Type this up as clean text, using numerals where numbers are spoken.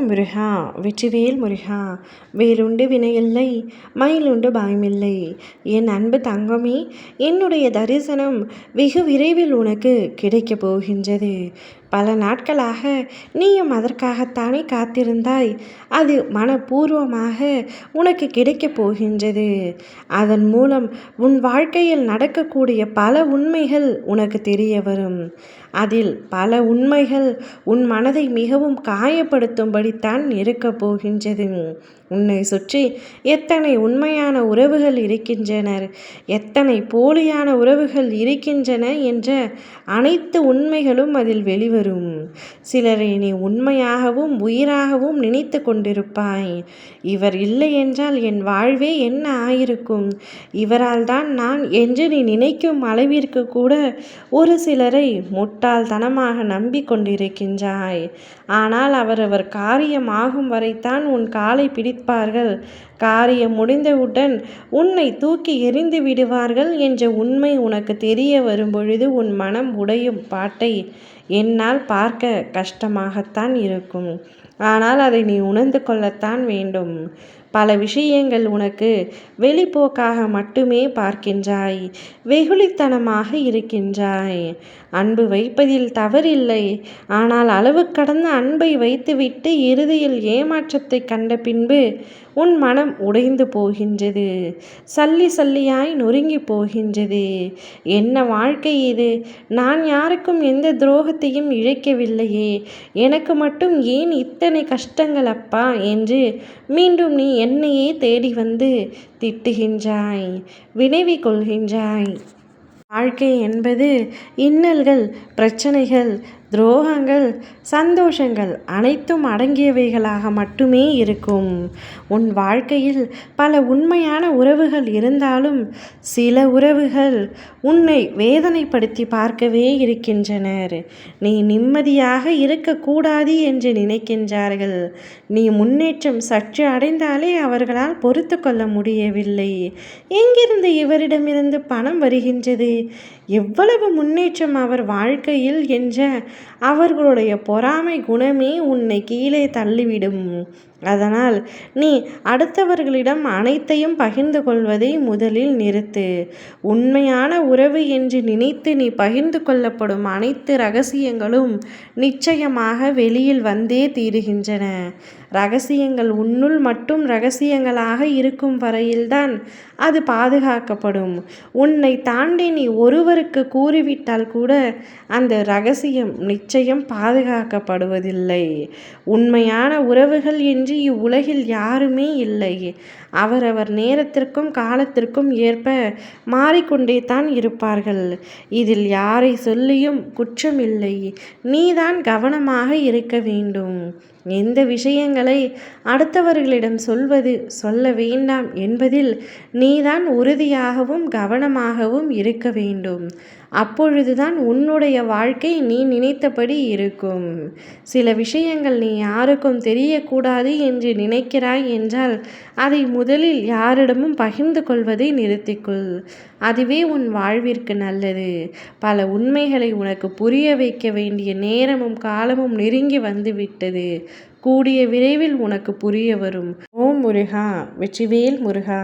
முருகா வெற்றிவேல் முருகா. வேலுண்டு வினையில்லை, மயிலுண்டு பயமில்லை. என் அன்பு தங்கமே, என்னுடைய தரிசனம் வெகு விரைவில் உனக்கு கிடைக்கப் போகின்றது. பல நாட்களாக நீயும் அதற்காகத்தானே காத்திருந்தாய். அது மனப்பூர்வமாக உனக்கு கிடைக்கப் போகின்றது. அதன் மூலம் உன் வாழ்க்கையில் நடக்கக்கூடிய பல உண்மைகள் உனக்கு தெரிய வரும். அதில் பல உண்மைகள் உன் மனதை மிகவும் காயப்படுத்தும்படித்தான் இருக்கப் போகின்றது. உன்னை சுற்றி எத்தனை உண்மையான உறவுகள் இருக்கின்றனர், எத்தனை போலியான உறவுகள் இருக்கின்றன என்ற அனைத்து உண்மைகளும் அதில் வெளிவரும். சிலரை நீ உண்மையாகவும் உயிராகவும் நினைத்து கொண்டிருப்பாய். இவர் இல்லை என்றால் என் வாழ்வே என்ன ஆயிருக்கும், இவரால் தான் நான் என்று நீ நினைக்கும் அளவிற்கு கூட ஒரு சிலரை முட்டாள்தனமாக நம்பிக்கொண்டிருக்கின்றாய். ஆனால் அவரவர் காரியம் ஆகும் வரைத்தான் உன் காலை பிடிப்பார்கள். காரியம் முடிந்தவுடன் உன்னை தூக்கி எறிந்து விடுவார்கள் என்ற உண்மை உனக்கு தெரிய வரும்பொழுது உன் மனம் உடையும் பாட்டை என்னால் பார்க்க கஷ்டமாகத்தான் இருக்கும். ஆனால் அதை நீ உணர்ந்து கொள்ளத்தான் வேண்டும். பல விஷயங்கள் உனக்கு வெளிப்போக்காக மட்டுமே பார்க்கின்றாய், வெகுளித்தனமாக இருக்கின்றாய். அன்பு வைப்பதில் தவறில்லை. ஆனால் அளவு கடந்த அன்பை வைத்துவிட்டு இறுதியில் ஏமாற்றத்தை கண்ட பின்பு உன் மனம் உடைந்து போகின்றது, சல்லி சல்லியாய் நொறுங்கி போகின்றது. என்ன வாழ்க்கை இது? நான் யாருக்கும் எந்த துரோகத்தையும் இழைக்கவில்லையே, எனக்கு மட்டும் ஏன் இத்தனை கஷ்டங்கள் அப்பா என்று மீண்டும் நீ என்னையே தேடி வந்து திட்டுகின்றாய், வினவி கொள்கின்றாய். வாழ்க்கை என்பது இன்னல்கள், பிரச்சனைகள், துரோகங்கள், சந்தோஷங்கள் அனைத்தும் அடங்கியவைகளாக மட்டுமே இருக்கும். உன் வாழ்க்கையில் பல உண்மையான உறவுகள் இருந்தாலும் சில உறவுகள் உன்னை வேதனைப்படுத்தி பார்க்கவே இருக்கின்றனர். நீ நிம்மதியாக இருக்கக்கூடாது என்று நினைக்கின்றார்கள். நீ முன்னேற்றம் சற்று அடைந்தாலே அவர்களால் பொறுத்து கொள்ள முடியவில்லை. எங்கிருந்து இவரிடமிருந்து பணம் வருகின்றது, எவ்வளவு முன்னேற்றம் அவர் வாழ்க்கையில் என்ற அவர்களுடைய பொறாமை குணமே உன்னை கீழே தள்ளிவிடும். அதனால் நீ அடுத்தவர்களிடம் அனைத்தையும் பகிர்ந்து கொள்வதை முதலில் நிறுத்து. உண்மையான உறவு என்று நினைத்து நீ பகிர்ந்து கொள்ளப்படும் அனைத்து இரகசியங்களும் நிச்சயமாக வெளியில் வந்தே தீருகின்றன. இரகசியங்கள் உன்னுள் மட்டும் இரகசியங்களாக இருக்கும் வரையில்தான் அது பாதுகாக்கப்படும். உன்னை தாண்டி நீ ஒருவருக்கு கூறிவிட்டால் கூட அந்த இரகசியம் நிச்சயம் பாதுகாக்கப்படுவதில்லை. உண்மையான உறவுகள் என்று இவ்வுலகில் யாருமே இல்லை. அவரவர் நேரத்திற்கும் காலத்திற்கும் ஏற்ப மாறிக்கொண்டே தான் இருப்பார்கள். இதில் யாரை சொல்லியும் குற்றமில்லை. நீதான் கவனமாக இருக்க வேண்டும். எந்த விஷயங்களை அடுத்தவர்களிடம் சொல்ல வேண்டாம் என்பதில் நீதான் உறுதியாகவும் கவனமாகவும் இருக்க வேண்டும். அப்பொழுதுதான் உன்னுடைய வாழ்க்கை நீ நினைத்தபடி இருக்கும். சில விஷயங்கள் நீ யாருக்கும் தெரியக்கூடாது என்று நினைக்கிறாய் என்றால் அதை முதலில் யாரிடமும் பகிர்ந்து கொள்வதை நிறுத்திக்கொள். அதுவே உன் வாழ்விற்கு நல்லது. பல உண்மைகளை உனக்கு புரிய வைக்க வேண்டிய நேரமும் காலமும் நெருங்கி வந்துவிட்டது. கூடிய விரைவில் உனக்கு புரிய வரும். ஓம் முருகா வெற்றிவேல் முருகா.